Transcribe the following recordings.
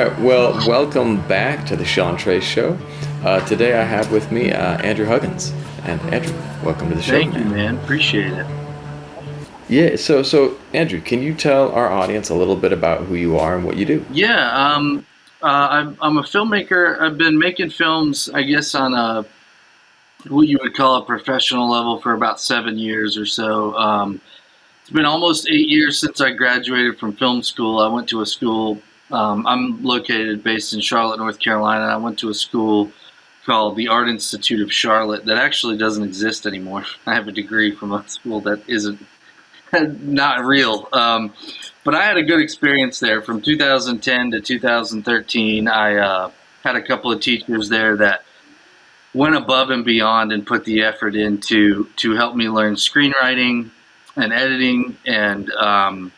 right, well, welcome back to the Sean Trey Show. Today I have with me Andrew Huggins. And Andrew, welcome to the show, Thank you, man. man. Appreciate it. Yeah, so Andrew, can you tell our audience a little bit about who you are and what you do? Yeah, I'm a filmmaker. I've been making films, I guess, on a what you would call a professional level for about 7 years or so. It's been almost 8 years since I graduated from film school. I went to a school. I'm located based in Charlotte, North Carolina. I went to a school called the Art Institute of Charlotte that actually doesn't exist anymore. I have a degree from a school that isn't not real. But I had a good experience there from 2010 to 2013. I had a couple of teachers there that went above and beyond and put the effort into to help me learn screenwriting and editing and uh,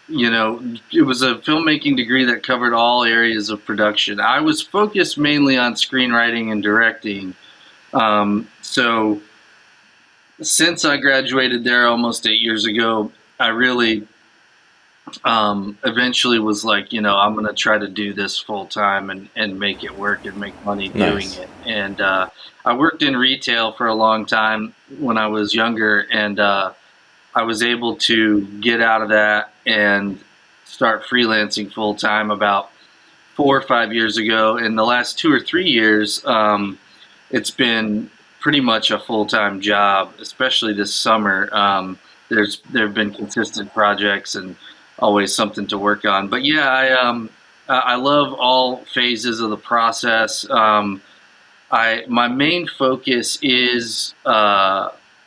it was a filmmaking degree that covered all areas of production. I was focused mainly on screenwriting and directing. So since I graduated there almost 8 years ago, I really eventually was like, I'm going to try to do this full time and make it work and make money doing Nice. it. And I worked in retail for a long time when I was younger, and I was able to get out of that and start freelancing full time about 4 or 5 years ago. In the last 2 or 3 years, it's been pretty much a full time job, especially this summer. There have been consistent projects and always something to work on. But yeah, I love all phases of the process. I my main focus is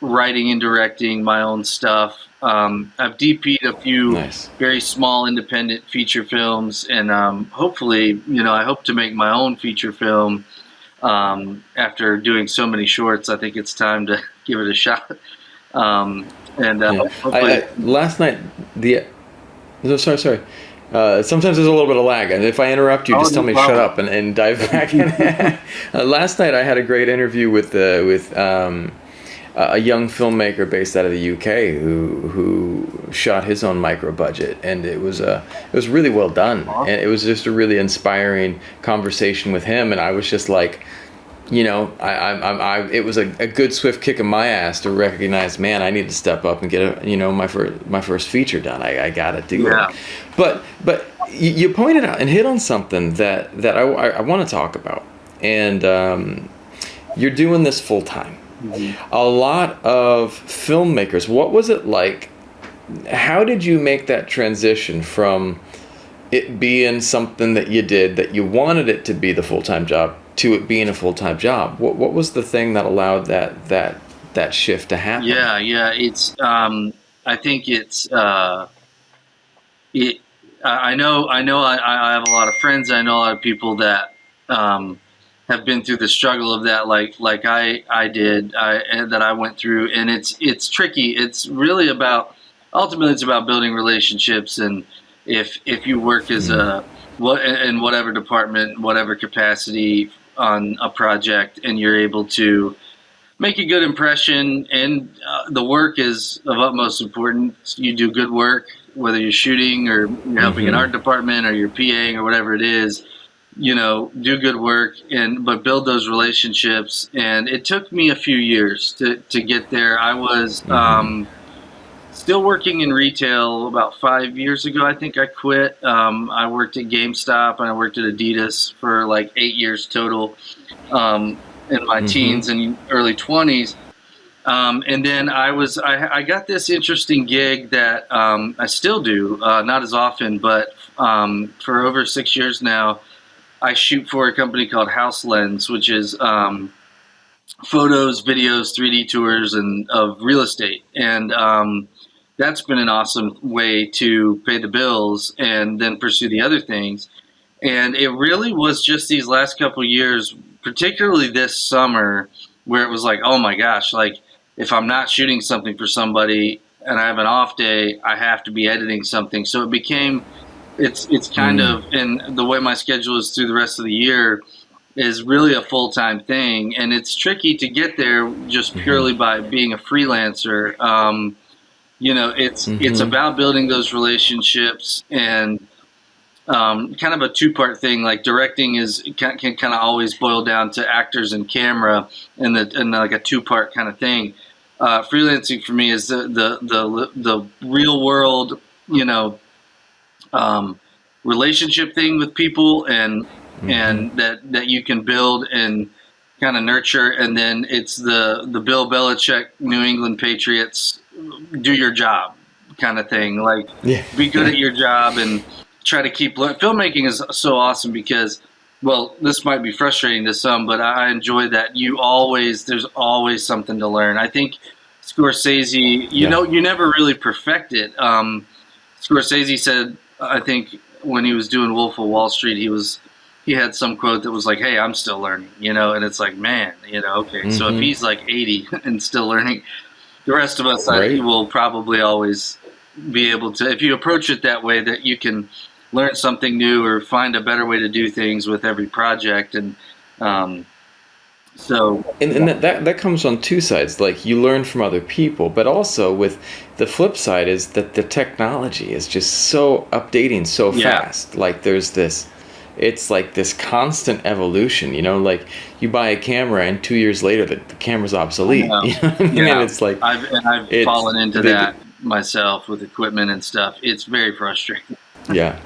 writing and directing my own stuff. I've DP'd a few Nice. very small independent feature films, and hopefully, I hope to make my own feature film. After doing so many shorts, I think it's time to give it a shot. And Yeah. hopefully, Last night, the no, sorry. Sometimes there's a little bit of lag, and if I interrupt you, oh, just tell no me to shut problem. up and dive back in. Last night I had a great interview with a young filmmaker based out of the UK who shot his own micro budget, and it was really well done, and it Awesome. was just a really inspiring conversation with him, and I was just like, it was a good swift kick in my ass to recognize, man, I need to step up and get my first feature done. I gotta do it. Yeah. But you pointed out and hit on something that I want to talk about, and you're doing this full time. Mhm. A lot of filmmakers, what was it like? How did you make that transition from it being something that you did that you wanted it to be the full-time job to it being a full-time job? What was the thing that allowed that shift to happen? Yeah, yeah. I think it. I have a lot of friends. I know a lot of people that um, have been through the struggle of that, like I did, and that I went through, and it's tricky. It's really about ultimately it's about building relationships, and if you work as Mm, a what in whatever department, whatever capacity on a project, and you're able to make a good impression, and the work is of utmost importance. You do good work, whether you're shooting or you're helping an mm-hmm. art department or you're PAing or whatever it is. Do good work and but build those relationships. And it took me a few years to get there. I was Mm-hmm. still working in retail about 5 years ago. I think I quit. I worked at GameStop and I worked at Adidas for like 8 years total. In my Mm-hmm. teens and early 20s. And then I got this interesting gig that I still do, not as often, but for over 6 years now, I shoot for a company called House Lens, which is photos, videos, 3D tours, and of real estate. And that's been an awesome way to pay the bills and then pursue the other things. And it really was just these last couple of years, particularly this summer, where it was like, oh my gosh, like if I'm not shooting something for somebody and I have an off day, I have to be editing something. So it became, it's kind Mm, of, and the way my schedule is through the rest of the year is really a full time thing, and it's tricky to get there just mm-hmm. purely by being a freelancer. It's Mm-hmm. about building those relationships and kind of a two-part thing. Like directing can kind of always boil down to actors and camera, and like a two-part kind of thing. Freelancing for me is the real world, you know, relationship thing with people, and that you can build and kind of nurture, and then it's the Bill Belichick New England Patriots do your job kind of thing. Like, Yeah. be good at your job and try to keep filmmaking is so awesome because, well, this might be frustrating to some, but I enjoy that there's always something to learn. I think Scorsese, you never really perfect it. Scorsese said, I think when he was doing Wolf of Wall Street, he had some quote that was like, "Hey, I'm still learning," and it's like, man, okay, so if he's like 80 and still learning, the rest of us, Right. will probably always be able to, if you approach it that way, that you can learn something new or find a better way to do things with every project. And so And that comes on two sides. Like, you learn from other people, but also with the flip side is that the technology is just so updating so fast. Like, it's like this constant evolution, like you buy a camera and 2 years later the camera's obsolete. You know what I mean? And it's like, I've fallen into that myself with equipment and stuff. It's very frustrating. Yeah.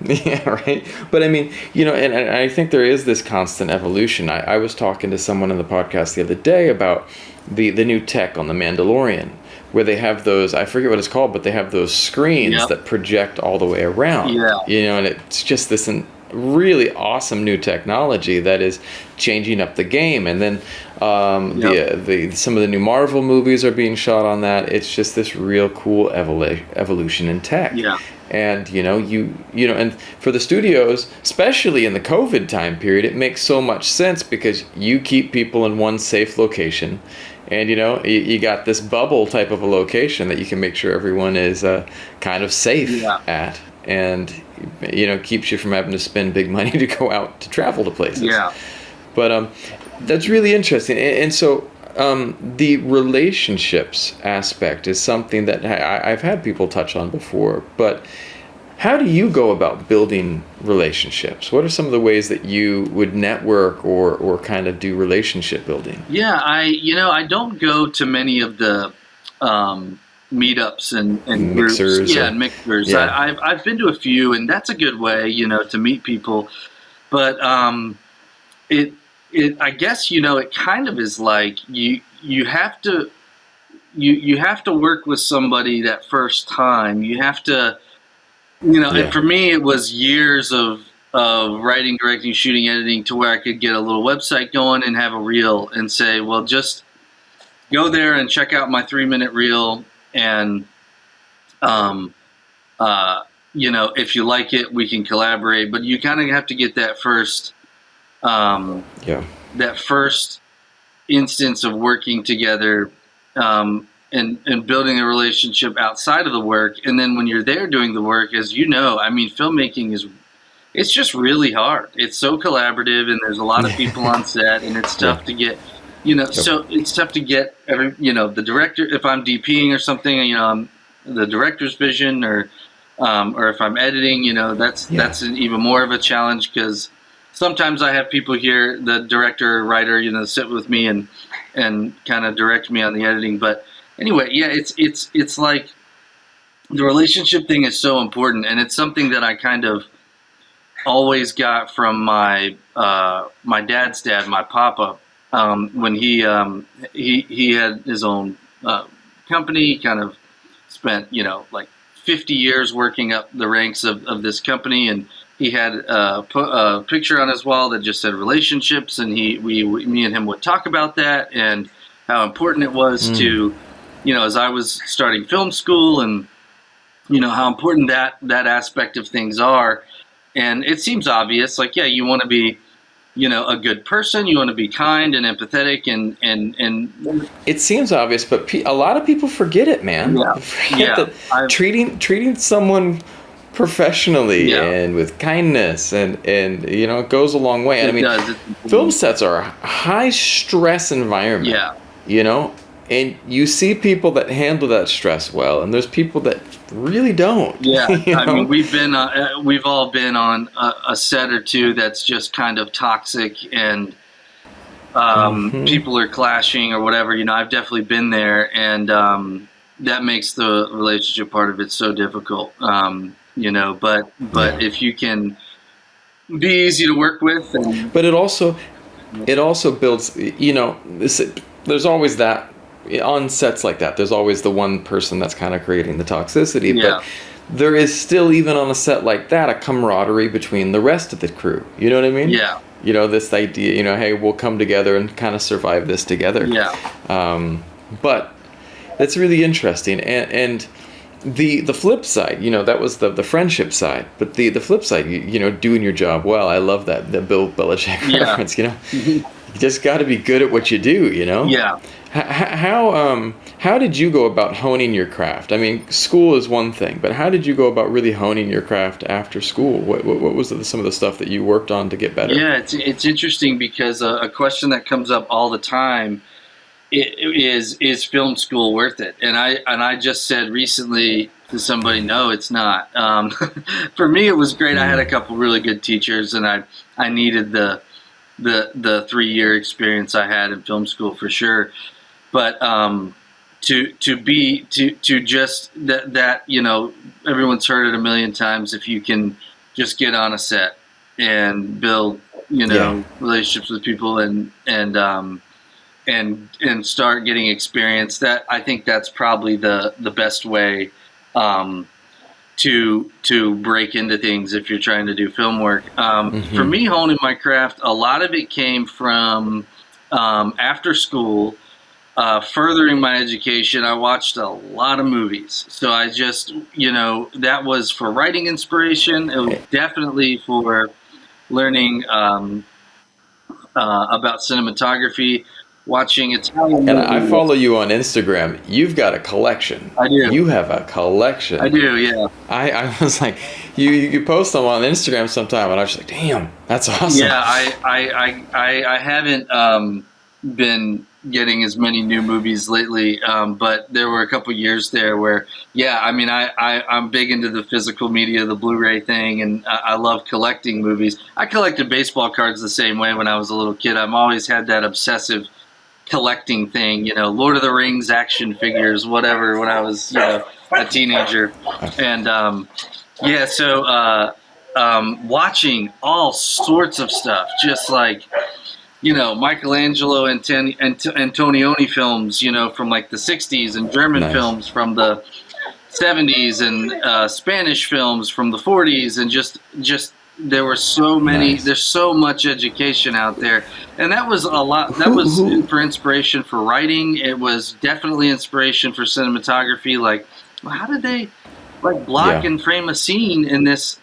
Yeah, right. But I mean, and I think there is this constant evolution. I was talking to someone on the podcast the other day about the new tech on The Mandalorian, where they have those, I forget what it's called, but they have those screens that project all the way around. Yeah. And it's just this really awesome new technology that is changing up the game. And then some of the new Marvel movies are being shot on that. It's just this real cool evolution in tech. Yeah. And and for the studios, especially in the COVID time period, it makes so much sense because you keep people in one safe location, and you got this bubble type of a location that you can make sure everyone is kind of safe at, and keeps you from having to spend big money to go out to travel to places. Yeah. But that's really interesting, and so. The relationships aspect is something that I've had people touch on before, but how do you go about building relationships? What are some of the ways that you would network or kind of do relationship building? Yeah, I don't go to many of the meetups and Mixers. Groups. Yeah, and mixers. Yeah. I've been to a few, and that's a good way, to meet people. But I guess it kind of is like you have to work with somebody that first time. You have to and for me it was years of writing, directing, shooting, editing to where I could get a little website going and have a reel and say, well, just go there and check out my 3-minute reel, and if you like it, we can collaborate. But you kind of have to get that first that first instance of working together, and building a relationship outside of the work. And then when you're there doing the work, as filmmaking it's just really hard. It's so collaborative, and there's a lot of people on set, and it's tough to get, so it's tough to get the director, if I'm DPing or something, I'm the director's vision, or if I'm editing, that's even more of a challenge, because sometimes I have people here, the director or writer, sit with me and kind of direct me on the editing. But anyway, it's like the relationship thing is so important, and it's something that I kind of always got from my dad's dad, my papa, when he had his own company, kind of spent like 50 years working up the ranks of this company, and he had a picture on his wall that just said relationships, and me and him would talk about that and how important it was to, as I was starting film school, and how important that aspect of things are. And it seems obvious, like, you want to be, a good person, you want to be kind and empathetic, and it seems obvious, but a lot of people forget it, man. That treating someone professionally and with kindness and it goes a long way. And film sets are a high stress environment. And you see people that handle that stress well, and there's people that really don't. Yeah, You I mean, know? we've all been on a set or two that's just kind of toxic, and people are clashing or whatever. You know, I've definitely been there, and that makes the relationship part of it so difficult. You know, but Yeah. if you can be easy to work with, and But it also builds, there's always that on sets like that, there's always the one person that's kind of creating the toxicity, yeah, but there is still, even on a set like that, a camaraderie between the rest of the crew. You know what I mean? yeah, This idea, hey, we'll come together and kind of survive this together. yeah, But that's really interesting. And the flip side, that was the friendship side, but the flip side, doing your job well. I love that, the Bill Belichick yeah. reference. You just got to be good at what you do. Yeah. How did you go about honing your craft? I mean, school is one thing, but how did you go about really honing your craft after school? What was some of the stuff that you worked on to get better? Yeah, it's interesting because a question that comes up all the time is film school worth it? And I just said recently to somebody, no, it's not. For me, it was great. I had a couple really good teachers, and I needed the 3-year experience I had in film school for sure. But to just that everyone's heard it a million times. If you can just get on a set and build Yeah. relationships with people and start getting experience, that I think that's probably the best way to break into things if you're trying to do film work. For me, honing my craft, a lot of it came from after school. Furthering my education, I watched a lot of movies. So I just, that was for writing inspiration. It was definitely for learning about cinematography, watching Italian And I movies. follow you on Instagram. You've got a collection. I do. You have a collection. I do, yeah. I was like, you post them on Instagram sometime, and I was just like, damn, that's awesome. Yeah, I haven't been getting as many new movies lately, but there were a couple years there where, yeah, I mean, I'm big into the physical media, the Blu-ray thing, and I love collecting movies. I collected baseball cards the same way when I was a little kid. I've always had that obsessive collecting thing, Lord of the Rings action figures, whatever, when I was, a teenager. And yeah, so watching all sorts of stuff, just like Michelangelo and Antonioni films, from like the 60s, and German Nice. films from the 70s, and Spanish films from the 40s, and just there were so many. Nice. There's so much education out there, and that was a lot. That was for inspiration for writing. It was definitely inspiration for cinematography. Like, well, how did they block Yeah. and frame a scene in this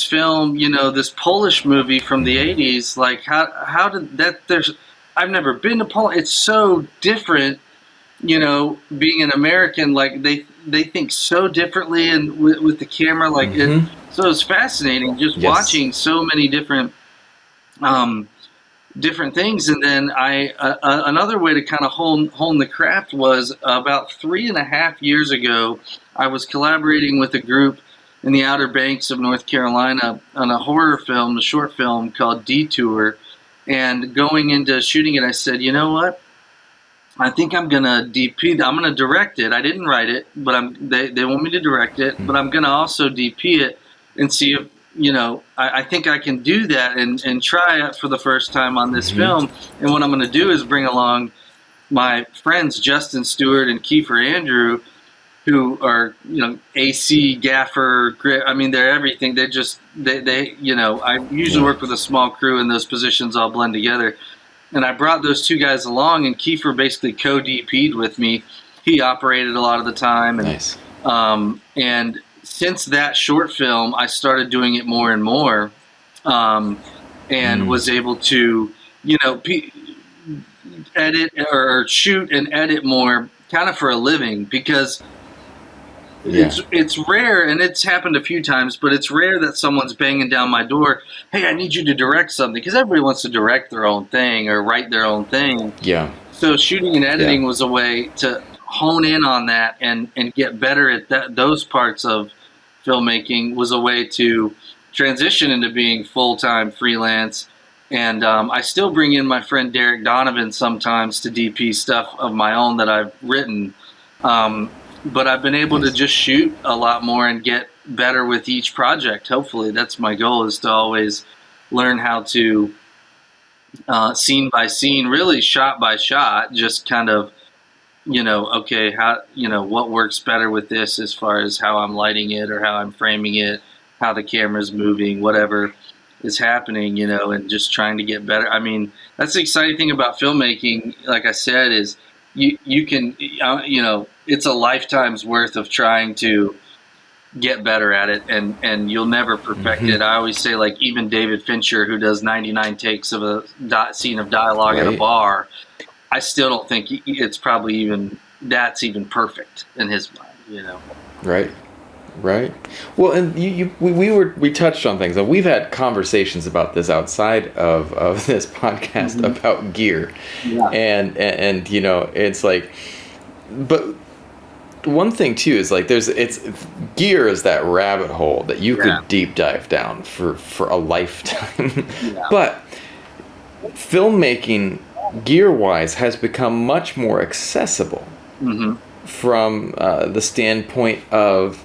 film, this Polish movie from the 80s? Like, how did that? I've never been to Poland. It's so different, being an American. Like, they think so differently, and with the camera, like it. So it's fascinating just Yes. watching so many different things. And then another way to kind of hone the craft was about 3.5 years ago. I was collaborating with a group in the Outer Banks of North Carolina on a horror film, a short film called Detour. And going into shooting it, I said, you know what? I think I'm gonna DP. I'm gonna direct it. I didn't write it, but they want me to direct it. But I'm gonna also DP it and see if I think I can do that and try it for the first time on this film. And what I'm gonna do is bring along my friends Justin Stewart and Kiefer Andrew, who are AC, gaffer, grip. I mean, they're everything. They're just they I usually work with a small crew, and those positions all blend together. And I brought those two guys along, and Kiefer basically co-DP'd with me. He operated a lot of the time, and Nice. And since that short film, I started doing it more and more, and was able to edit or shoot and edit more, kind of for a living, because Yeah. it's rare, and it's happened a few times, but it's rare that someone's banging down my door, hey, I need you to direct something, because everybody wants to direct their own thing or write their own thing. Yeah. So shooting and Yeah. editing was a way to hone in on that and get better at those parts of filmmaking, was a way to transition into being full-time freelance. And I still bring in my friend Derek Donovan sometimes to DP stuff of my own that I've written. But I've been able to Nice. just shoot a lot more and get better with each project. Hopefully, that's my goal, is to always learn how to, scene by scene, really shot by shot, just kind of, okay, how, what works better with this as far as how I'm lighting it or how I'm framing it, how the camera's moving, whatever is happening, and just trying to get better. I mean, that's the exciting thing about filmmaking, like I said, is you can, it's a lifetime's worth of trying to get better at it, and you'll never perfect Hmm. it. I always say, like, even David Fincher, who does 99 takes of a scene of dialogue at a Right. bar, I still don't think it's probably even perfect in his mind. Right. Right. Well, and we touched on things, and we've had conversations about this outside of this podcast Hmm. about gear, Yeah. and it's like, but one thing too is like it's gear is that rabbit hole that you Yeah. could deep dive down for a lifetime, Yeah. but filmmaking gear wise has become much more accessible Hmm. from the standpoint of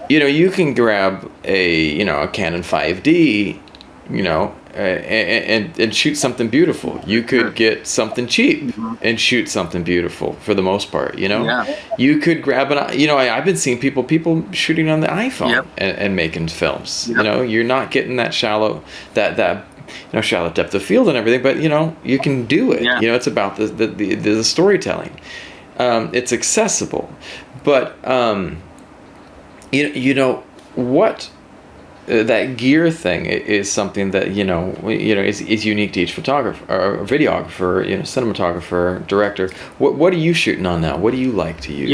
you can grab a Canon 5D, and shoot something beautiful. You could get something cheap Hmm. and shoot something beautiful for the most part. Yeah. You could grab I've been seeing people shooting on the iPhone Yep. and making films. Yep. You're not getting that that shallow depth of field and everything, but you can do it. Yeah. It's about the storytelling. It's accessible, but what that gear thing is something that is unique to each photographer or videographer, cinematographer, director. What are you shooting on now? What do you like to use?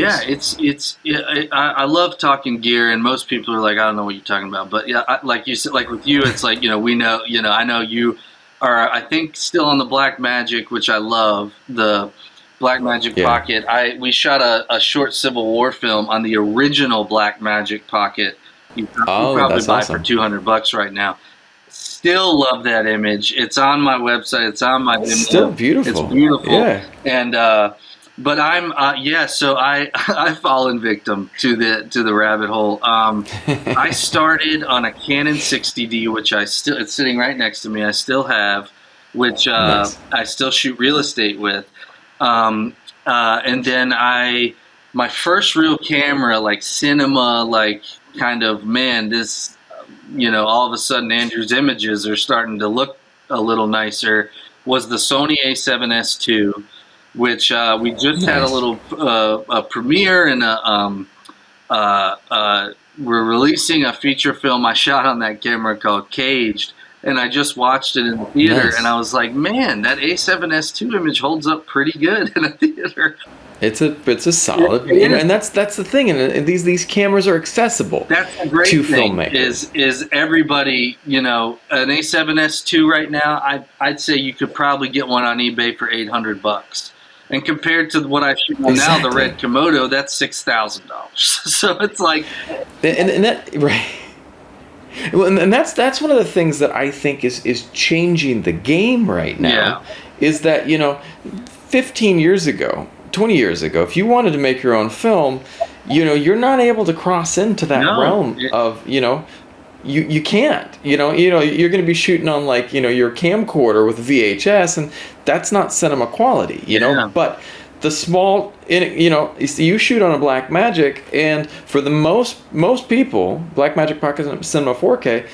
Yeah, I love talking gear, and most people are like, I don't know what you're talking about. But yeah, like you said, like with you, it's like, we know, I know you are, I think, still on the Black Magic, which I love, the Black Magic Yeah. Pocket. We shot a short Civil War film on the original Black Magic Pocket. You Oh, probably that's buy for awesome. $200 right now. Still love that image. It's on my website. It's on my Still Vimeo. It's beautiful. beautiful. Yeah. And but I'm yeah. So I've fallen victim to the rabbit hole. I started on a Canon 60D, which it's sitting right next to me. I still have, which Nice. I still shoot real estate with. And then my first real camera, like cinema, like kind of, man, this, all of a sudden Andrew's images are starting to look a little nicer, was the Sony A7S II, which we just had a Nice. little a premiere, and we're releasing a feature film I shot on that camera called Caged. And I just watched it in the theater, and Nice. I was like, man, that A7S II image holds up pretty good in a theater. It's a solid, It is. and that's the thing, and these cameras are accessible That's the great to thing, filmmakers. is everybody, an A7S II right now, I'd say you could probably get one on eBay for $800. And compared to what I shoot on now, the Exactly. Red Komodo, that's $6,000. So it's like, And that right. Well, and that's one of the things that I think is changing the game right now, yeah, is that 15 years ago, 20 years ago, if you wanted to make your own film, you're not able to cross into that no, realm of you can't you're going to be shooting on like your camcorder with VHS, and that's not cinema quality, yeah, but the small you shoot on a Blackmagic, and for the most people, Blackmagic Pocket Cinema 4K,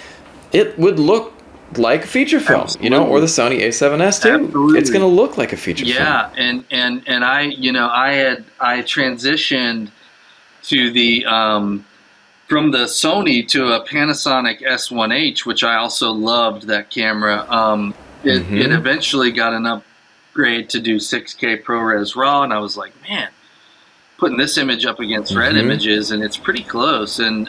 it would look like a feature film, or the absolutely, Sony A7S too. It's going absolutely. to look like a feature film. Yeah, and I transitioned to the from the Sony to a Panasonic S1H, which I also loved that camera. It Mm-hmm. eventually got an upgrade to do 6K ProRes RAW, and I was like, man, putting this image up against red Mm-hmm. images, and it's pretty close. And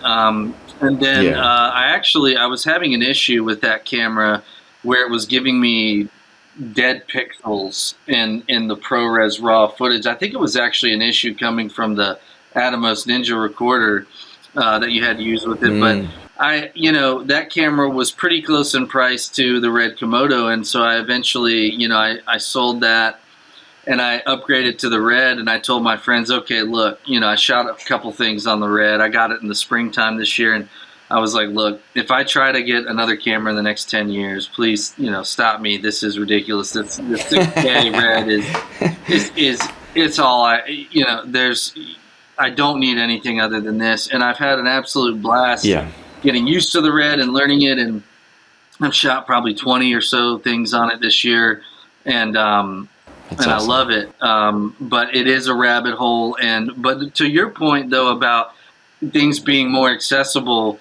then Yeah. I was having an issue with that camera where it was giving me dead pixels in the ProRes RAW footage. I think it was actually an issue coming from the Atomos Ninja recorder that you had to use with it. But Mm. that camera was pretty close in price to the Red Komodo, and so I eventually, I sold that and I upgraded to the Red, and I told my friends, okay, look, I shot a couple things on the Red. I got it in the springtime this year, and I was like, look, if I try to get another camera in the next 10 years, please, stop me. This is ridiculous. The 6K Red is it's all I don't need anything other than this. And I've had an absolute blast Yeah. getting used to the Red and learning it. And I've shot probably 20 or so things on it this year. And, That's and awesome. I love it. But it is a rabbit hole. But to your point though, about things being more accessible,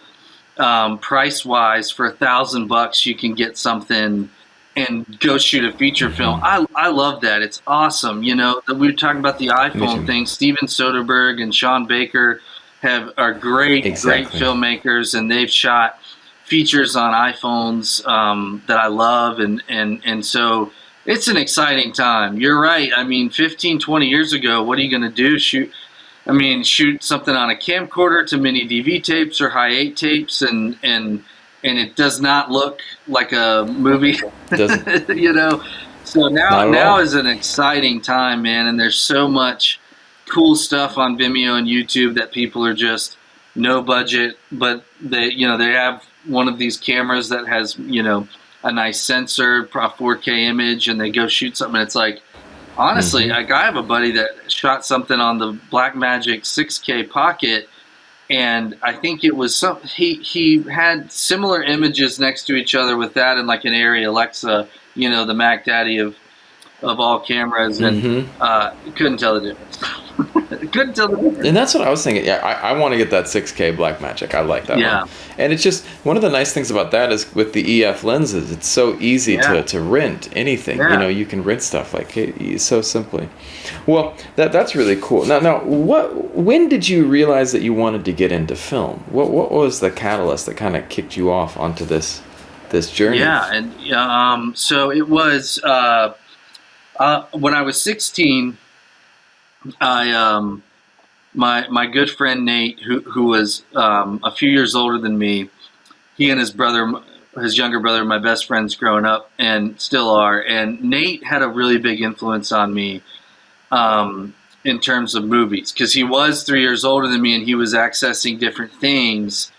price wise, for $1,000 you can get something and go shoot a feature film. I love that. It's awesome. We were talking about the Me iPhone too. thing. Steven Soderbergh and Sean Baker are great Exactly. filmmakers, and they've shot features on iPhones that I love, and so it's an exciting time. You're right. I mean, 15, 20 years ago, what are you going to do? Shoot something on a camcorder to mini DV tapes or high 8 tapes, and it does not look like a movie. Doesn't So not at now all. is an exciting time, man, and there's so much cool stuff on Vimeo and YouTube that people are just no budget, but they have one of these cameras that has a nice sensor, a 4K image, and they go shoot something. And it's like, honestly, Mm-hmm. like, I have a buddy that shot something on the Blackmagic 6K Pocket, and I think it was he had similar images next to each other with that and like an Arri Alexa, the Mac Daddy of all cameras, and Mm-hmm. couldn't tell the difference. Couldn't tell the difference. And that's what I was thinking. Yeah, I want to get that 6K Blackmagic. I like that Yeah. one. And it's just one of the nice things about that is with the EF lenses, it's so easy Yeah. to rent anything. Yeah. You can rent stuff like so simply. Well, that's really cool. Now, when did you realize that you wanted to get into film? What was the catalyst that kind of kicked you off onto this journey? Yeah, and so it was when I was 16. My good friend Nate, who was a few years older than me, he and his younger brother, my best friends growing up and still are. And Nate had a really big influence on me in terms of movies, because he was 3 years older than me and he was accessing different things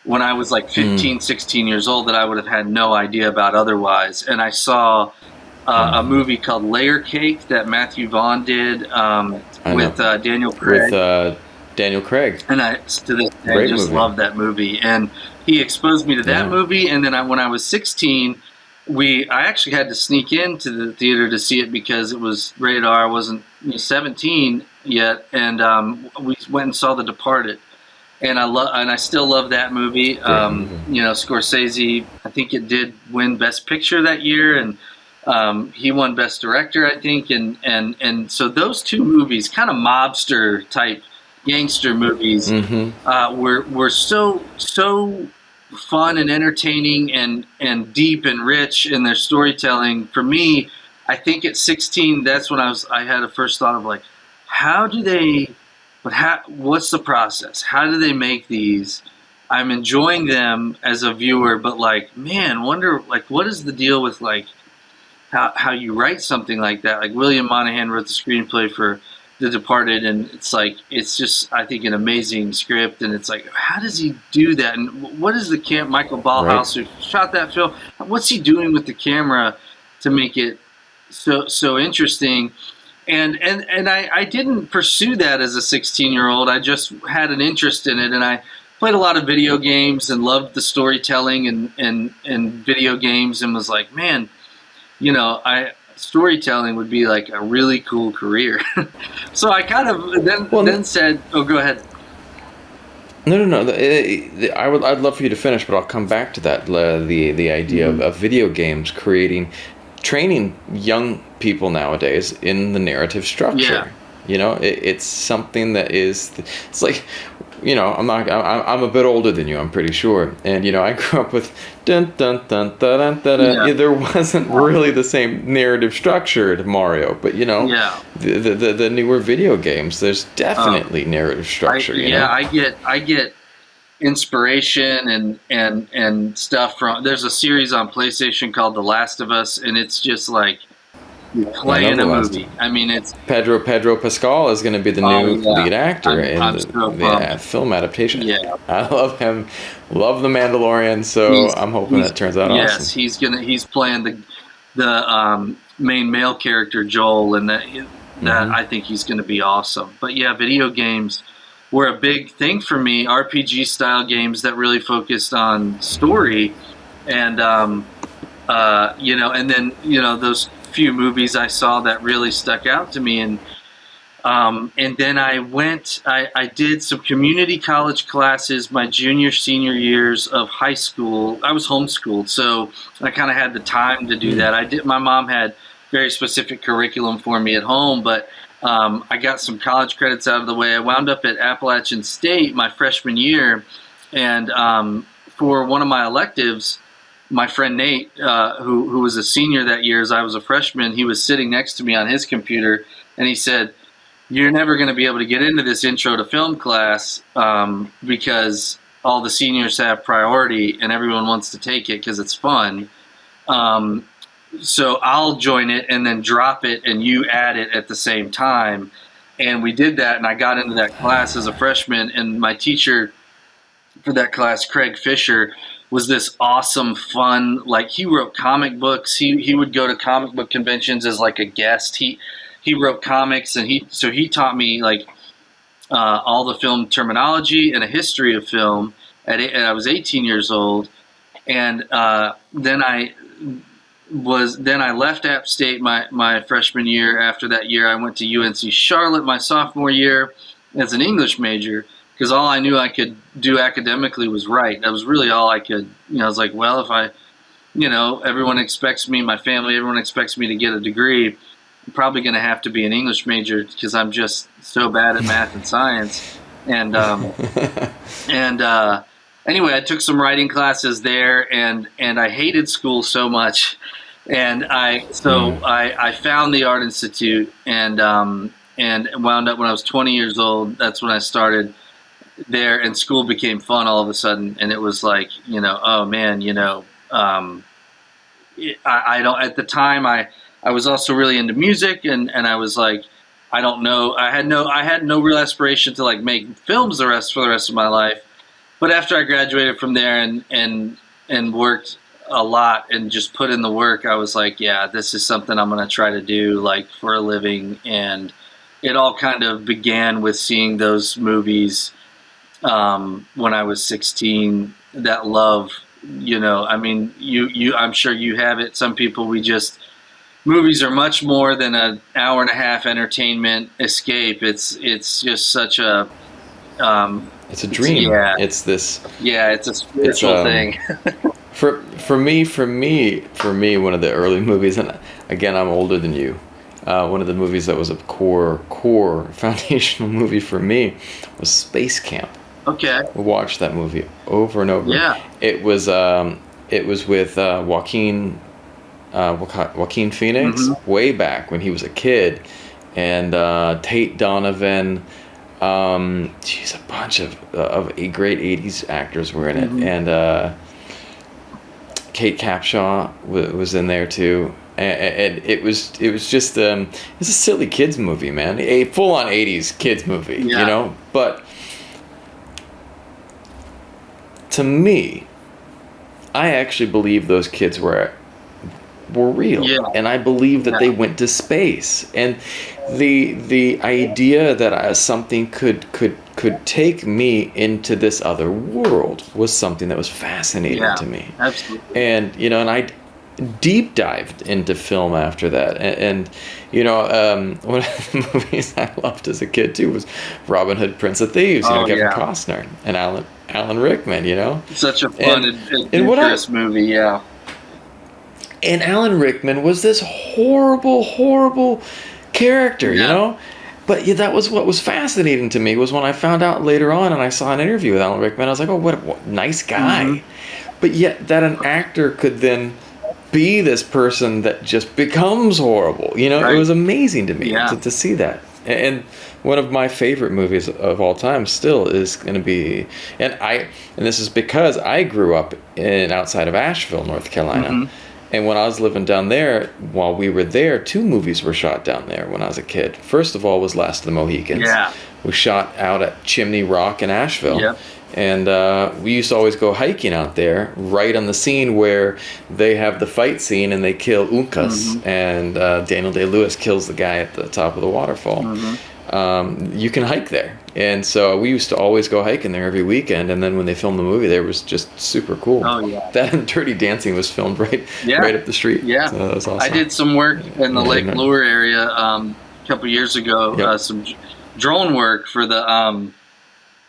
when I was like 15, 16 years old that I would have had no idea about otherwise. And I saw a movie called Layer Cake that Matthew Vaughn did with Daniel Craig. With Daniel Craig. And I, to this day, Great just movie. love that movie. And he exposed me to that Yeah. movie. And then when I was 16, I actually had to sneak into the theater to see it because it was rated R. I wasn't 17 yet. And we went and saw The Departed. And I still love that movie. Scorsese, I think it did win Best Picture that year, and he won Best Director, I think. And so those two movies, kind of mobster type gangster movies, were so fun and entertaining and deep and rich in their storytelling. For me, I think at 16, that's when I had a first thought of like, what's the process? How do they make these? I'm enjoying them as a viewer, but like, man, wonder like what is the deal with like how you write something like that? Like William Monahan wrote the screenplay for The Departed, and it's just I think an amazing script, and it's like, how does he do that? And what is the Michael Ballhaus, who shot that film? What's he doing with the camera to make it so interesting? And I didn't pursue that as a 16-year-old. I just had an interest in it, and I played a lot of video games and loved the storytelling and video games, and was like, man, storytelling would be like a really cool career. So I kind of then said, "Oh, go ahead." No. I'd love for you to finish, but I'll come back to that. The idea of video games training young people nowadays in the narrative structure. You know, it's something that is, it's like, you know, I'm a bit older than you, I'm pretty sure. And, you know, I grew up with dun dun dun dun dun dun. Yeah. There wasn't really the same narrative structure to Mario, but, you know, Yeah. the newer video games, there's definitely narrative structure, you know? I get inspiration and stuff from. There's a series on PlayStation called The Last of Us, and it's just like you're I know playing the a last. movie. I mean, it's Pedro Pascal is going to be the oh new yeah, lead actor in I'm the, so the pumped. film adaptation. Yeah, I love him, love The Mandalorian, so I'm hoping he's that turns out yes, awesome. he's playing the main male character Joel, and that Hmm. I think he's going to be awesome. But yeah, video games were a big thing for me. RPG style games that really focused on story, and you know, and then you know those few movies I saw that really stuck out to me, and then I did some community college classes my junior, senior years of high school. I was homeschooled, so I kind of had the time to do that. My mom had very specific curriculum for me at home, but I got some college credits out of the way. I wound up at Appalachian State my freshman year, and for one of my electives, my friend Nate, who was a senior that year as I was a freshman, he was sitting next to me on his computer, and he said, you're never going to be able to get into this intro to film class because all the seniors have priority and everyone wants to take it because it's fun. Um, so I'll join it and then drop it and you add it at the same time. And we did that, and I got into that class as a freshman, and my teacher for that class, Craig Fisher, was this awesome, fun. Like he wrote comic books. He would go to comic book conventions as like a guest. He wrote comics, and he taught me like all the film terminology and a history of film. And I was 18 years old, and then I left App State my freshman year. After that year, I went to UNC Charlotte my sophomore year as an English major because all I knew I could do academically was write. That was really all I could. You know, I was like, well, if I, you know, everyone expects me, my family, everyone expects me to get a degree. I'm probably going to have to be an English major because I'm just so bad at math and science. And and anyway, I took some writing classes there, and I hated school so much. And I found the Art Institute, and wound up when I was 20 years old. That's when I started there, and school became fun all of a sudden. And it was like, you know, oh man, you know, I don't at the time I was also really into music, and I was like, I don't know, I had no real aspiration to like make films for the rest of my life. But after I graduated from there and worked a lot and just put in the work, I was like, yeah, this is something I'm going to try to do like for a living. And it all kind of began with seeing those movies when I was 16. That love, you know, I mean, I'm sure you have it. Some people, movies are much more than an hour and a half entertainment escape. It's just such a It's a dream. yeah, It's this. yeah, it's a It's spiritual thing. for me, one of the early movies, and again, I'm older than you. One of the movies that was a core foundational movie for me was Space Camp. Okay. We watched that movie over and over. Yeah. It was with Joaquin Phoenix Mm-hmm. way back when he was a kid, and Tate Donovan. A bunch of great '80s actors were in it, Mm-hmm. and Kate Capshaw was in there too. And it was just it's a silly kids movie, man, a full on '80s kids movie, Yeah. you know. But to me, I actually believe those kids were real, Yeah. and I believe that they Yeah. went to space, and the idea that something could take me into this other world was something that was fascinating Yeah. to me. Absolutely. And and I deep dived into film after that, and one of the movies I loved as a kid too was Robin Hood, Prince of Thieves. Oh Kevin yeah. Costner and Alan Rickman. Such a fun, And adventurous movie. Yeah. and Alan Rickman was this horrible character, Yeah. But yeah, that was what was fascinating to me was when I found out later on and I saw an interview with Alan Rickman. I was like, oh, what nice Hmm. guy. But yet that an actor could then be this person that just becomes horrible. You know, it Right. was amazing to me Yeah. to see that. And one of my favorite movies of all time still is going to be, and this is because I grew up in outside of Asheville, North Carolina. Hmm. And when I was living down there, while we were there, two movies were shot down there when I was a kid. First of all was Last of the Mohicans. Yeah. Was shot out at Chimney Rock in Asheville. Yep. And we used to always go hiking out there, right on the scene where they have the fight scene and they kill Uncas, Hmm. and Daniel Day-Lewis kills the guy at the top of the waterfall. Hmm. You can hike there, and so we used to always go hiking there every weekend. And then when they filmed the movie, there was just super cool. Oh yeah. That and Dirty Dancing was filmed Yeah. right up the street. Yeah. So that was awesome. I did some work in the Yeah, Lake no. Lure area a couple years ago. Yep. Some drone work for the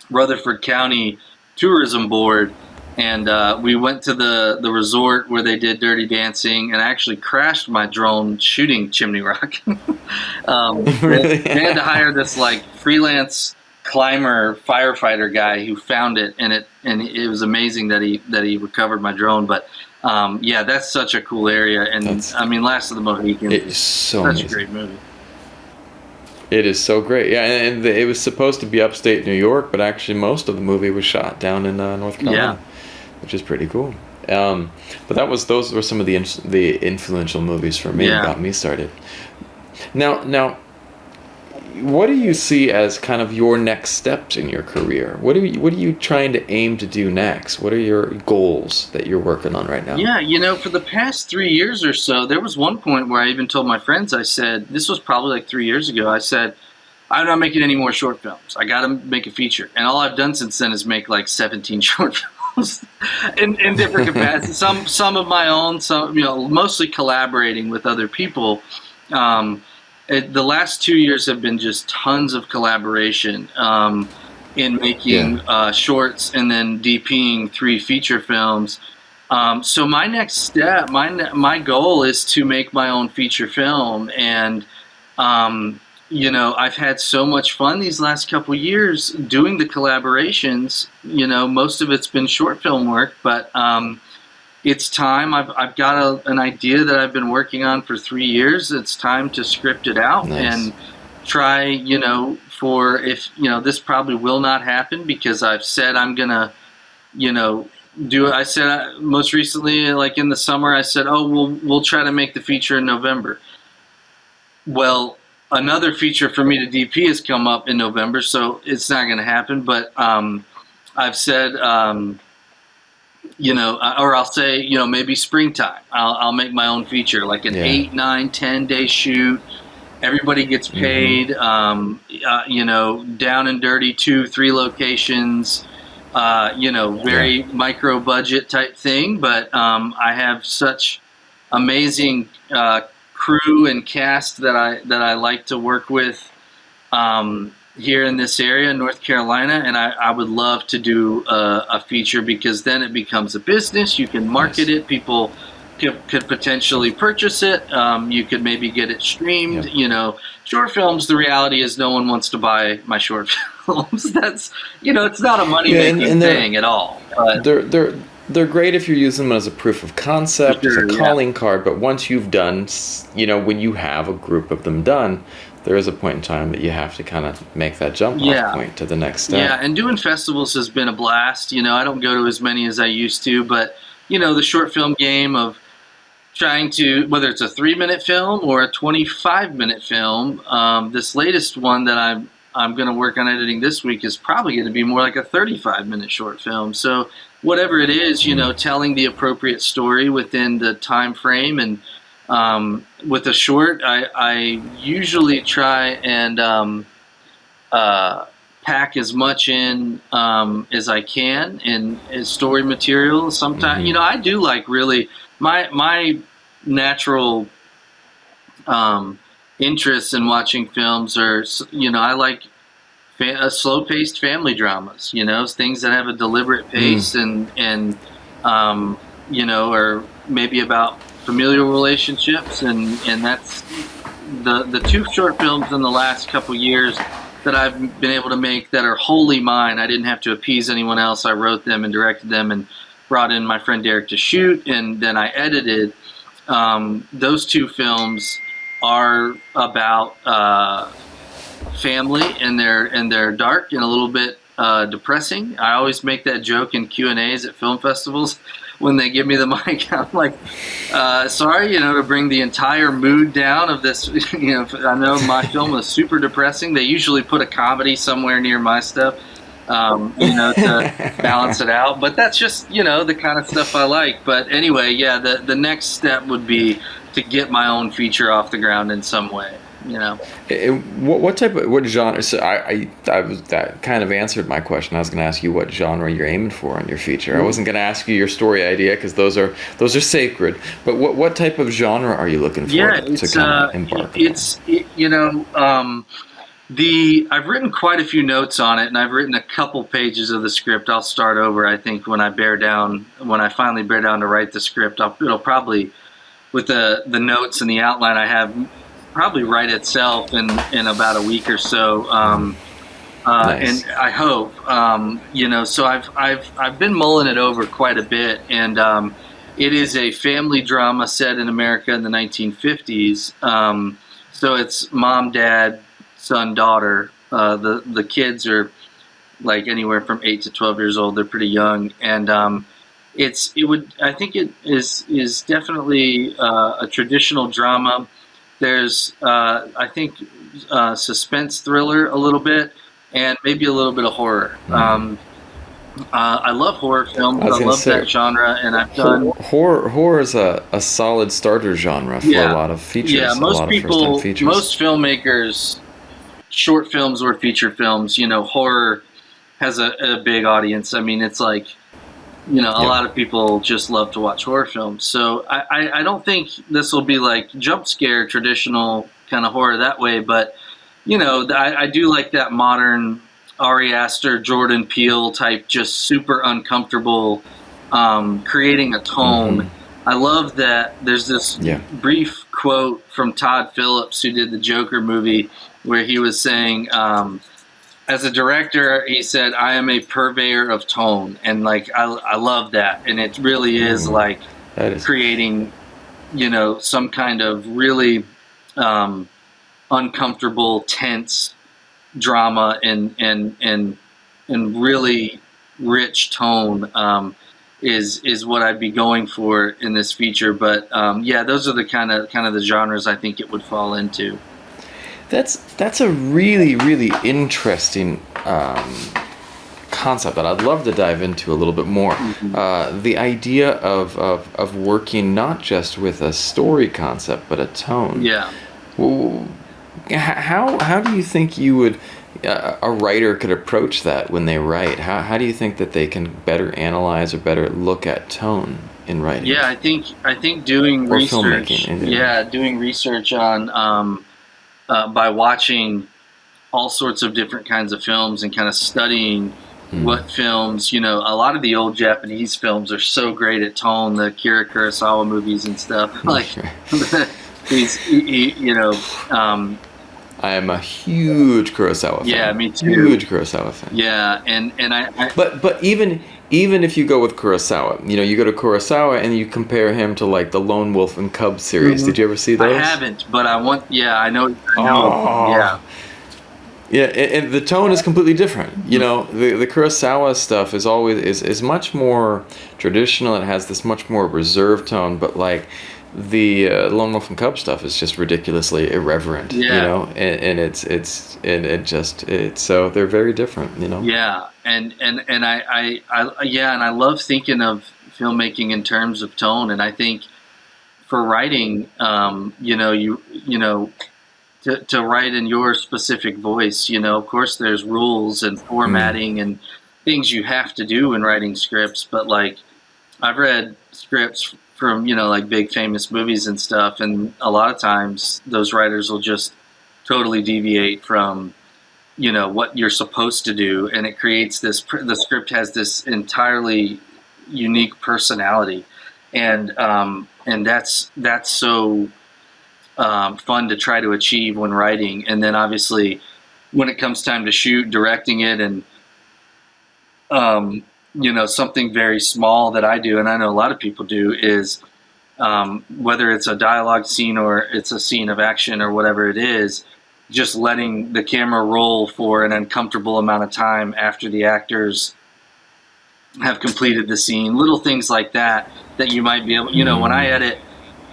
Rutherford County Tourism Board, and we went to the resort where they did Dirty Dancing, and I actually crashed my drone shooting Chimney Rock. Really? They had to hire this like freelance climber firefighter guy who found it, and it was amazing that he recovered my drone. But yeah, that's such a cool area, and I mean, Last of the Mohicans It's is so such amazing. a great movie. It is so great. Yeah, and it was supposed to be upstate New York, but actually most of the movie was shot down in North Carolina, which is pretty cool. But those were some of the influential movies for me Yeah. that got me started. Now, what do you see as kind of your next steps in your career? What are you trying to aim to do next? What are your goals that you're working on right now? Yeah, for the past 3 years or so, there was one point where I even told my friends, I said, this was probably like 3 years ago, I said, I'm not making any more short films. I got to make a feature. And all I've done since then is make like 17 short films in different capacities. Some of my own, some, mostly collaborating with other people. The last 2 years have been just tons of collaboration in making shorts and then DPing 3 feature films. So my next step, my goal is to make my own feature film, and I've had so much fun these last couple years doing the collaborations. Most of it's been short film work, but it's time. I've got an idea that I've been working on for 3 years. It's time to script it out and try, for if, this probably will not happen because I've said I'm going to, do it. I said most recently, like in the summer, I said, oh, we'll try to make the feature in November. Well, another feature for me to DP has come up in November, so it's not going to happen. But I've said, or I'll say, maybe springtime. I'll make my own feature, like an 8, 9, 10-day shoot. Everybody gets paid. Down and dirty, 2, 3 locations. Very micro budget type thing. But I have such amazing crew and cast that I like to work with here in this area, North Carolina, and I would love to do a feature because then it becomes a business. You can market it. People could potentially purchase it. You could maybe get it streamed. Short films, the reality is no one wants to buy my short films. That's, it's not a money-making thing at all. But they're great if you use them as a proof of concept, as a calling card, but once you've done, when you have a group of them done, there is a point in time that you have to kind of make that jump off point to the next step. Yeah, and doing festivals has been a blast. I don't go to as many as I used to, but, the short film game of trying to, whether it's a 3-minute film or a 25-minute film, this latest one that I'm going to work on editing this week is probably going to be more like a 35-minute short film. So whatever it is, telling the appropriate story within the time frame. And with a short, I usually try and pack as much in as I can in story material. Sometimes, I do like really my natural interests in watching films are, I like slow-paced family dramas, things that have a deliberate pace and or maybe about familial relationships, and that's the two short films in the last couple years that I've been able to make that are wholly mine. I didn't have to appease anyone else. I wrote them and directed them and brought in my friend Derek to shoot, and then I edited. Those two films are about family, and they're dark and a little bit depressing. I always make that joke in Q&As at film festivals when they give me the mic. I'm like, sorry, to bring the entire mood down of this. I know my film is super depressing. They usually put a comedy somewhere near my stuff, to balance it out. But that's just, the kind of stuff I like. But anyway, yeah, the next step would be to get my own feature off the ground in some way. What genre? So that kind of answered my question. I was going to ask you what genre you're aiming for on your feature. I wasn't going to ask you your story idea because those are sacred. But what type of genre are you looking for to kind of embark? I've written quite a few notes on it, and I've written a couple pages of the script. I'll start over. I think when I finally bear down to write the script, it'll probably, with the notes and the outline I have, probably write itself in about a week or so. Nice. And I hope, so I've been mulling it over quite a bit, and it is a family drama set in America in the 1950s. So it's mom, dad, son, daughter. The kids are like anywhere from 8 to 12 years old. They're pretty young, and I think it is definitely a traditional drama. There's, I think, suspense thriller a little bit, and maybe a little bit of horror. I love horror films. I love that genre, and I've done horror is a solid starter genre for a lot of features. Yeah, most filmmakers, short films or feature films, horror has a big audience. I mean, it's like, a lot of people just love to watch horror films. So I don't think this will be like jump scare, traditional kind of horror that way. But, I do like that modern Ari Aster, Jordan Peele type, just super uncomfortable, creating a tone. Mm-hmm. I love that there's this brief quote from Todd Phillips, who did the Joker movie, where he was saying, as a director, he said, I am a purveyor of tone. And like, I love that. And it really is like creating, some kind of really uncomfortable, tense drama and really rich tone is what I'd be going for in this feature. But those are the kind of the genres I think it would fall into. That's a really, really interesting concept that I'd love to dive into a little bit more. Mm-hmm. The idea of working not just with a story concept, but a tone. Yeah. Well, how do you think you would a writer could approach that when they write? How do you think that they can better analyze or better look at tone in writing? Yeah, I think doing or research. Filmmaking. Yeah, doing research on by watching all sorts of different kinds of films and kind of studying what films, a lot of the old Japanese films are so great at tone, the Akira Kurosawa movies and stuff. Like these, I am a huge Kurosawa fan. Yeah, me too. Huge Kurosawa fan. Yeah, and I But even if you go with Kurosawa, you go to Kurosawa and you compare him to like the Lone Wolf and Cub series. Mm-hmm. Did you ever see those? I haven't, but I want. Yeah, I know. Yeah. Yeah, and the tone is completely different. The Kurosawa stuff is much more traditional. It has this much more reserved tone, but like the Lone Wolf and Cub stuff is just ridiculously irreverent. Yeah. And so they're very different. Yeah, and I love thinking of filmmaking in terms of tone, and I think for writing, to write in your specific voice, of course there's rules and formatting and things you have to do in writing scripts, but like I've read scripts from, like big famous movies and stuff, and a lot of times those writers will just totally deviate from, what you're supposed to do, and it creates the script has this entirely unique personality, and that's so fun to try to achieve when writing. And then obviously, when it comes time to shoot, directing it, and um, something very small that I do, and I know a lot of people do, is whether it's a dialogue scene or it's a scene of action or whatever it is, just letting the camera roll for an uncomfortable amount of time after the actors have completed the scene. Little things like that that you might be able, when I edit,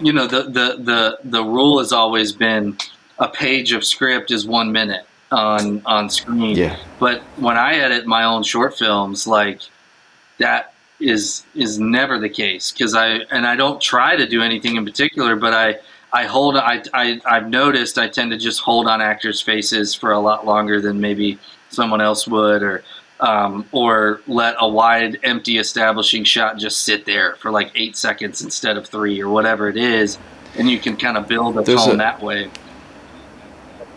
the rule has always been a page of script is 1 minute on screen. Yeah. But when I edit my own short films, like, that is never the case, because I don't try to do anything in particular, but I've noticed I tend to just hold on actors' faces for a lot longer than maybe someone else would, or let a wide empty establishing shot just sit there for like 8 seconds instead of 3 or whatever it is, and you can kind of build a tone that way.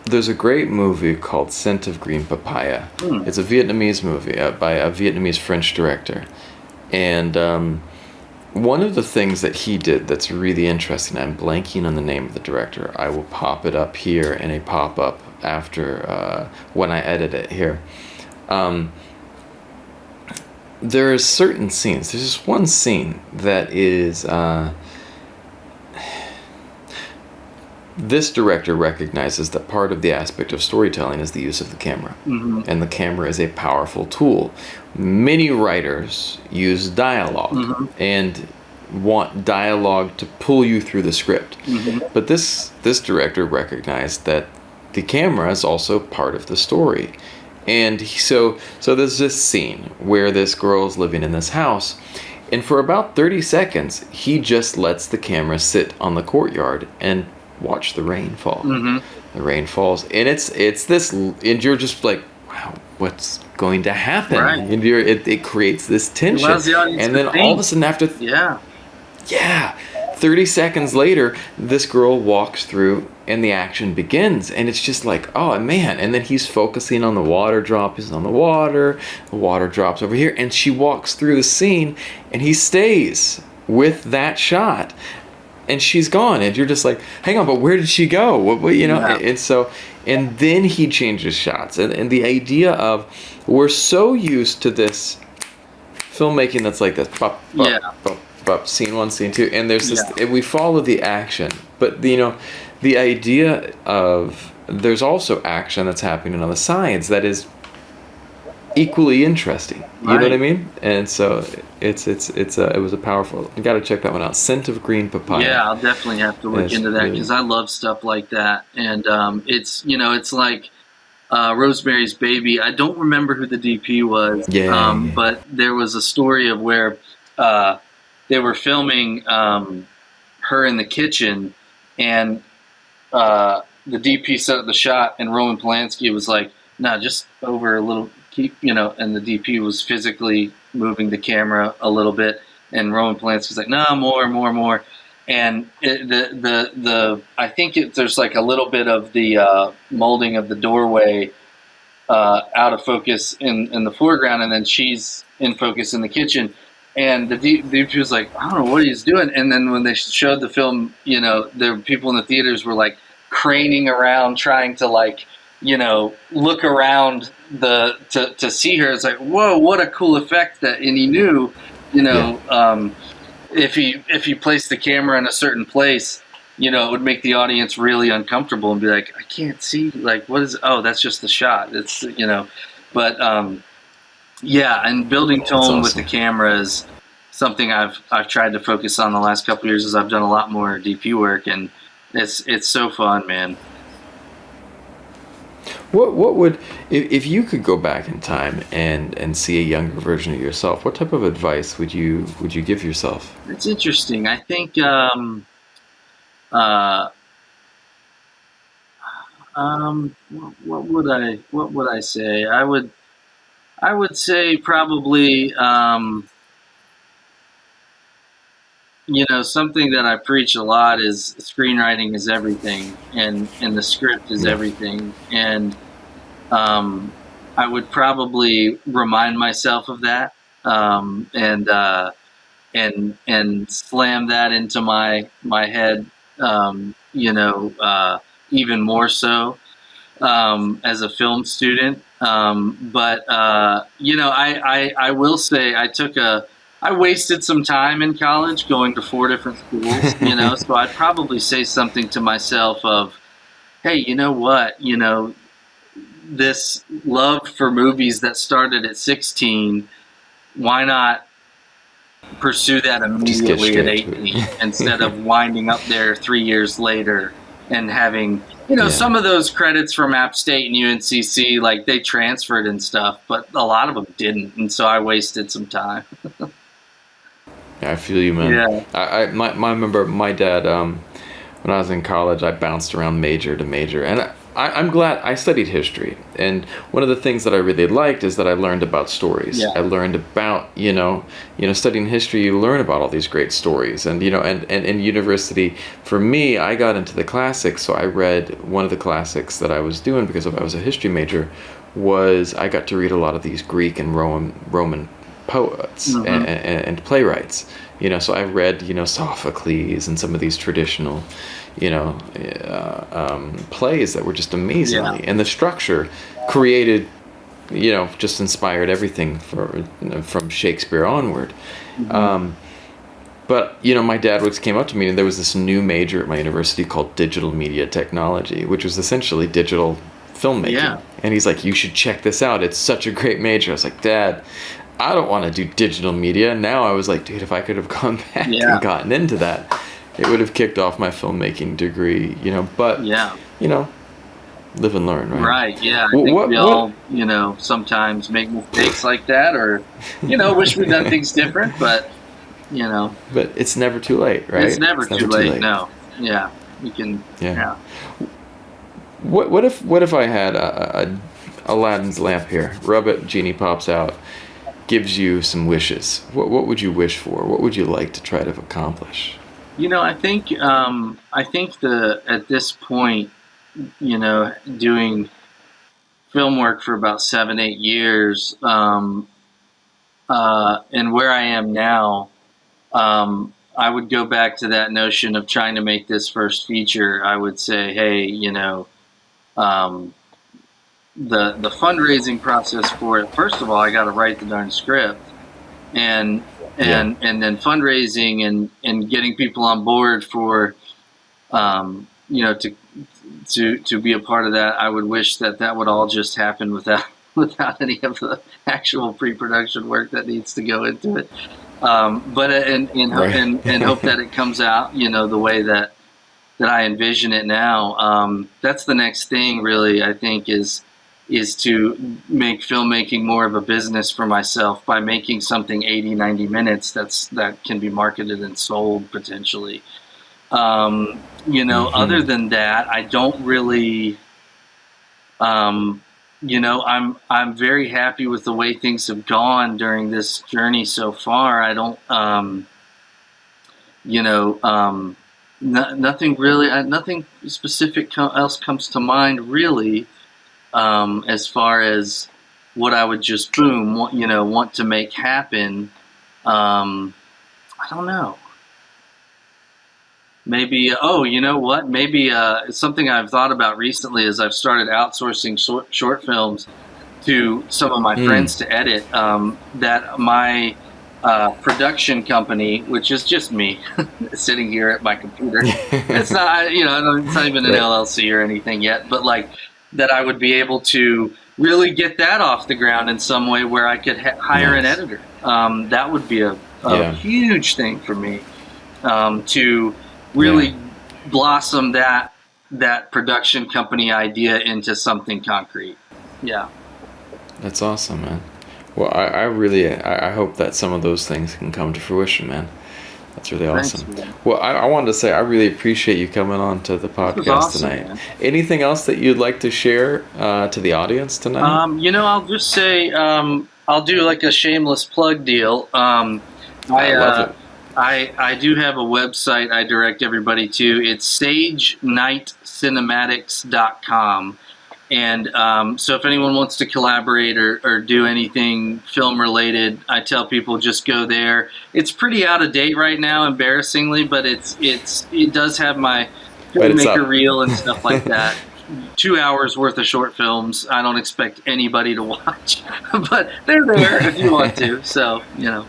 There's a great movie called Scent of Green Papaya. It's a Vietnamese movie by a Vietnamese French director. And one of the things that he did that's really interesting, I'm blanking on the name of the director. I will pop it up here in a pop-up after when I edit it here. There are certain scenes. There's just one scene that is... this director recognizes that part of the aspect of storytelling is the use of the camera. And the camera is a powerful tool. Many writers use dialogue and want dialogue to pull you through the script. But this director recognized that the camera is also part of the story. And so there's this scene where this girl is living in this house, and for about 30 seconds, he just lets the camera sit on the courtyard and watch the rain fall. The rain falls, and it's this, and you're just like, wow, what's going to happen? Right. And it creates this tension, and then all of a sudden after 30 seconds later, this girl walks through and the action begins, and it's just like, oh man. And then he's focusing on the water drop. He's on the water drops over here, and she walks through the scene, and he stays with that shot, and she's gone, and you're just like, hang on, but where did she go? What And so, and then he changes shots, and the idea of, we're so used to this filmmaking that's like this, pop, pop, pop, pop, scene 1, scene 2, and there's this, and we follow the action, but the idea of, there's also action that's happening on the sides that is equally interesting. You know what I mean? And so it was a powerful. You got to check that one out. Scent of Green Papaya. Yeah, I'll definitely have to look into that, because I love stuff like that. And it's like Rosemary's Baby. I don't remember who the DP was. But there was a story of where they were filming her in the kitchen, and the DP set up the shot, and Roman Polanski was like, "No, just over a little." And the DP was physically moving the camera a little bit, and Roman Polanski's like, "No, more," and I think there's like a little bit of the molding of the doorway out of focus in the foreground, and then she's in focus in the kitchen, and the DP was like, "I don't know what he's doing," and then when they showed the film, the people in the theaters were like craning around trying to look around to see her. It's like, whoa, what a cool effect that. And he knew, if he placed the camera in a certain place, it would make the audience really uncomfortable and be like, I can't see, like, what is it? Oh, that's just the shot. It's but and building tone with the camera is something I've tried to focus on the last couple of years, as I've done a lot more DP work, and it's so fun, man. What would, if you could go back in time and see a younger version of yourself, what type of advice would you give yourself? It's interesting. I think what would I say? I would say probably something that I preach a lot is screenwriting is everything, and the script is everything. And I would probably remind myself of that, and slam that into my head even more so as a film student. But I will say I wasted some time in college going to 4 different schools. So I'd probably say something to myself of, hey, you know what, this love for movies that started at 16, why not pursue that Just get immediately at straight to 18 it. instead of winding up there 3 years later and having, Yeah. some of those credits from App State and UNCC, like they transferred and stuff, but a lot of them didn't. And so I wasted some time. Yeah, I feel you, man. Yeah. I remember my dad, when I was in college, I bounced around major to major, and I'm glad I studied history. And one of the things that I really liked is that I learned about stories. Yeah. I learned about, studying history, you learn about all these great stories. And, and in university, for me, I got into the classics. So I read one of the classics that I was doing because I was a history major, was I got to read a lot of these Greek and Roman poets Mm-hmm. and playwrights. So I read, Sophocles and some of these traditional, plays that were just amazingly, Yeah. and the structure created, just inspired everything from Shakespeare onward. Mm-hmm. But my dad came up to me, and there was this new major at my university called digital media technology, which was essentially digital filmmaking. Yeah. And he's like, you should check this out. It's such a great major. I was like, Dad, I don't want to do digital media. Now I was like, dude, if I could have gone back Yeah. and gotten into that, it would have kicked off my filmmaking degree, But, Yeah. Live and learn, right? Right. Yeah. I What, think what, we what all, sometimes make mistakes like that, or, wish we'd done things different, but, but it's never too late, right? it's never too late. No. Yeah. We can. Yeah. Yeah. What if I had a Aladdin's lamp here? Rub it, genie pops out, gives you some wishes. What would you wish for? What would you like to try to accomplish? I think at this point, doing film work for about 7, 8 years, and where I am now, I would go back to that notion of trying to make this first feature. I would say, hey, um, the fundraising process for it. First of all, I got to write the darn script, and Yeah. and then fundraising and getting people on board for to be a part of that. I would wish that would all just happen without without any of the actual pre-production work that needs to go into it. But Right. and hope that it comes out the way that I envision it now. That's the next thing, really. I think is to make filmmaking more of a business for myself by making something 80, 90 minutes that can be marketed and sold potentially. Other Hmm. than that, I don't really, I'm very happy with the way things have gone during this journey so far. I don't, you know, nothing really, nothing specific else comes to mind really, as far as what I would just boom, want to make happen. I don't know. Maybe, oh, you know what? Maybe it's something I've thought about recently is I've started outsourcing short films to some of my Mm. friends to edit. That my production company, which is just me sitting here at my computer, it's not, it's not even an Right. LLC or anything yet, but like that I would be able to really get that off the ground in some way where I could hire an Nice. editor. That would be a Yeah. huge thing for me, to Yeah. really blossom that production company idea into something concrete. Yeah. That's awesome, man. Well, I really, I hope that some of those things can come to fruition, man. That's really Thanks, awesome. man. Well, I wanted to say I really appreciate you coming on to the This was podcast awesome, tonight. man. Anything else that you'd like to share to the audience tonight? I'll just say, I'll do like a shameless plug deal. I I, love it. I do have a website I direct everybody to. It's sagenightcinematics.com. And so if anyone wants to collaborate or do anything film related, I tell people just go there. It's pretty out of date right now, embarrassingly, but it does have my But it's up. filmmaker reel and stuff like that. 2 hours worth of short films. I don't expect anybody to watch, but they're there if you want to. So, you know.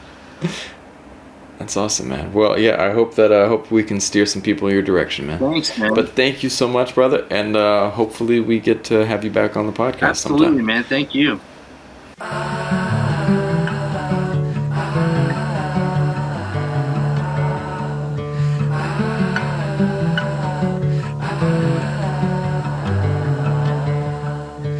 That's awesome, man. Well, yeah, I hope we can steer some people in your direction, man. Thanks, man. But thank you so much, brother, and hopefully we get to have you back on the podcast Absolutely, sometime. man. Thank you.